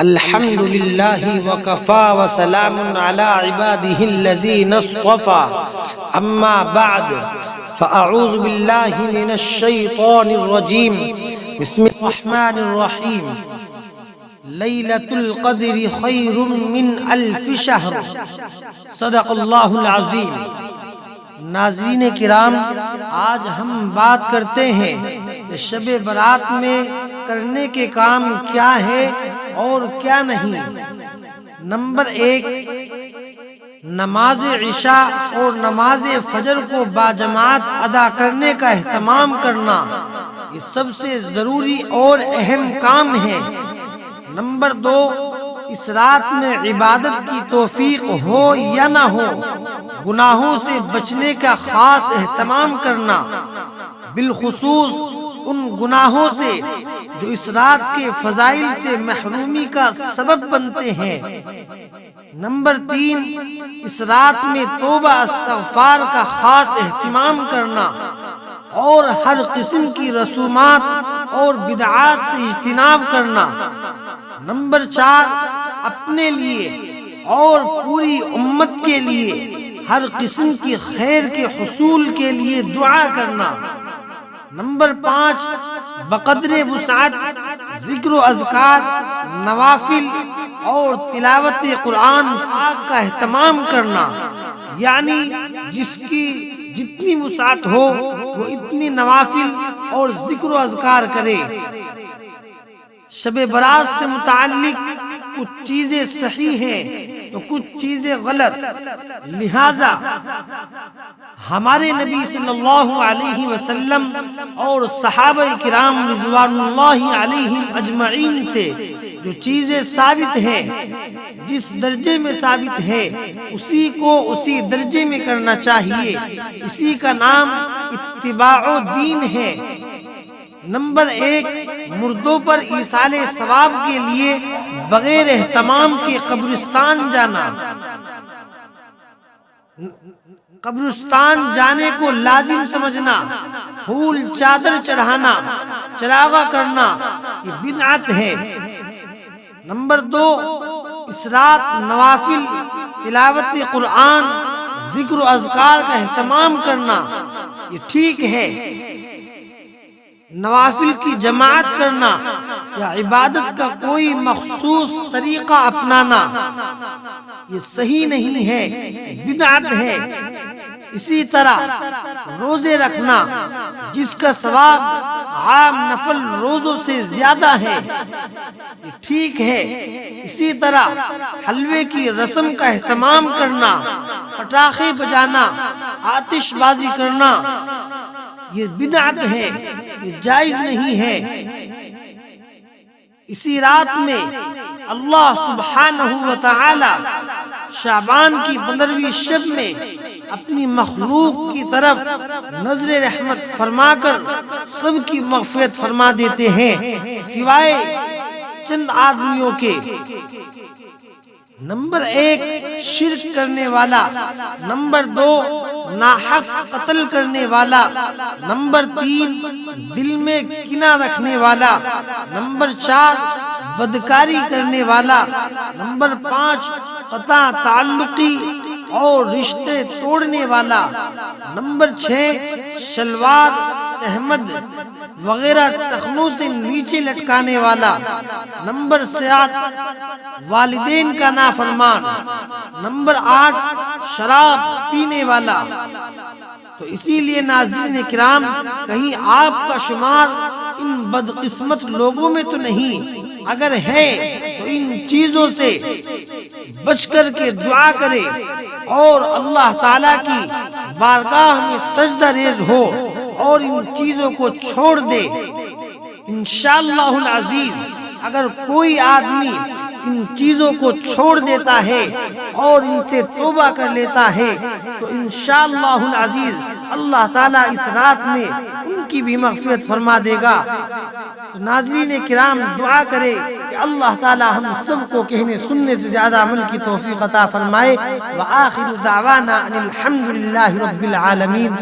الحمد لله وكفى وسلام على عباده الذين اصطفى أما بعد فأعوذ بالله من الشيطان الرجيم بسم الله الرحمن الرحيم ليلة القدر خير من ألف شهر صدق اللہ العظیم۔ ناظرین کرام، آج ہم بات کرتے ہیں کہ شب برات میں کرنے کے کام کیا ہے اور کیا نہیں۔ نمبر 1، نماز عشاء اور نماز فجر کو باجماعت ادا کرنے کا اہتمام کرنا، یہ سب سے ضروری اور اہم کام ہے۔ نمبر 2، اس رات میں عبادت کی توفیق ہو یا نہ ہو، گناہوں سے بچنے کا خاص اہتمام کرنا، بالخصوص ان گناہوں سے جو اس رات کے فضائل سے محرومی کا سبب بنتے ہیں۔ نمبر 3، اس رات میں توبہ استغفار کا خاص اہتمام کرنا اور ہر قسم کی رسومات اور بدعات سے اجتناب کرنا۔ نمبر 4، اپنے لیے اور پوری امت کے لیے ہر قسم کی خیر کے حصول کے لیے دعا کرنا۔ نمبر 5، بقدر وسعت ذکر و اذکار، نوافل اور تلاوت قرآن پاک کا اہتمام کرنا، یعنی جس کی جتنی وسعت ہو وہ اتنی نوافل اور ذکر و اذکار کرے۔ شب برات سے متعلق کچھ چیزیں صحیح ہیں تو کچھ چیزیں غلط، لہذا ہمارے نبی صلی اللہ علیہ وسلم اور صحابہ کرام رضوان اللہ علیہم اجمعین سے جو چیزیں ثابت ہیں، جس درجے میں ثابت ہے اسی کو اسی درجے میں کرنا چاہیے، اسی کا نام اتباع دین ہے۔ نمبر 1، مردوں پر ایصال ثواب کے لیے بغیر اہتمام کے قبرستان جانا۔ قبرستان جانے کو لازم سمجھنا، پھول چادر چڑھانا، چراغاں کرنا، یہ بدعت ہے۔ نمبر 2، اس رات نوافل، تلاوت قرآن، ذکر و اذکار کا اہتمام کرنا، یہ ٹھیک ہے۔ نوافل کی جماعت کرنا یا عبادت کا کوئی مخصوص طریقہ اپنانا، یہ صحیح نہیں ہے، بدعت ہے۔ اسی طرح روزے رکھنا جس کا ثواب عام نفل روزوں سے زیادہ ہے، یہ ٹھیک ہے۔ اسی طرح حلوے کی رسم کا اہتمام کرنا، پٹاخے بجانا، آتش بازی کرنا، یہ بدعت ہے، یہ جائز نہیں ہے۔ اسی رات میں اللہ سبحانہ و تعالی شعبان کی 15ویں شب میں اپنی مخلوق کی طرف نظر رحمت فرما کر سب کی مغفرت فرما دیتے ہیں سوائے چند آدمیوں کے۔ نمبر 1، شرک کرنے والا۔ نمبر 2، ناحق قتل کرنے والا۔ نمبر 3، دل میں کینہ رکھنے والا۔ نمبر 4، بدکاری کرنے والا۔ نمبر 5، قطع تعلقی اور رشتے توڑنے والا۔ نمبر 6، شلوار، تہمد وغیرہ ٹخنوں سے نیچے لٹکانے والا۔ نمبر 7، والدین کا نافرمان۔ نمبر 8، شراب پینے والا۔ تو اسی لیے ناظرین کرام، کہیں آپ کا شمار ان بدقسمت لوگوں میں تو نہیں؟ اگر ہے تو ان چیزوں سے بچ کر کے دعا کرے اور اللہ تعالیٰ کی بارگاہ میں سجدہ ریز ہو اور ان چیزوں کو چھوڑ دے۔ انشاءاللہ العزیز اگر کوئی آدمی ان چیزوں کو چھوڑ دیتا ہے اور ان سے توبہ کر لیتا ہے تو انشاءاللہ العزیز اللہ تعالیٰ اس رات میں ان کی بھی مغفرت فرما دے گا۔ ناظرین کرام، دعا کرے کہ اللہ تعالیٰ ہم سب کو کہنے سننے سے زیادہ عمل کی توفیق عطا فرمائے۔ وآخر دعوانا ان الحمد للہ رب العالمین۔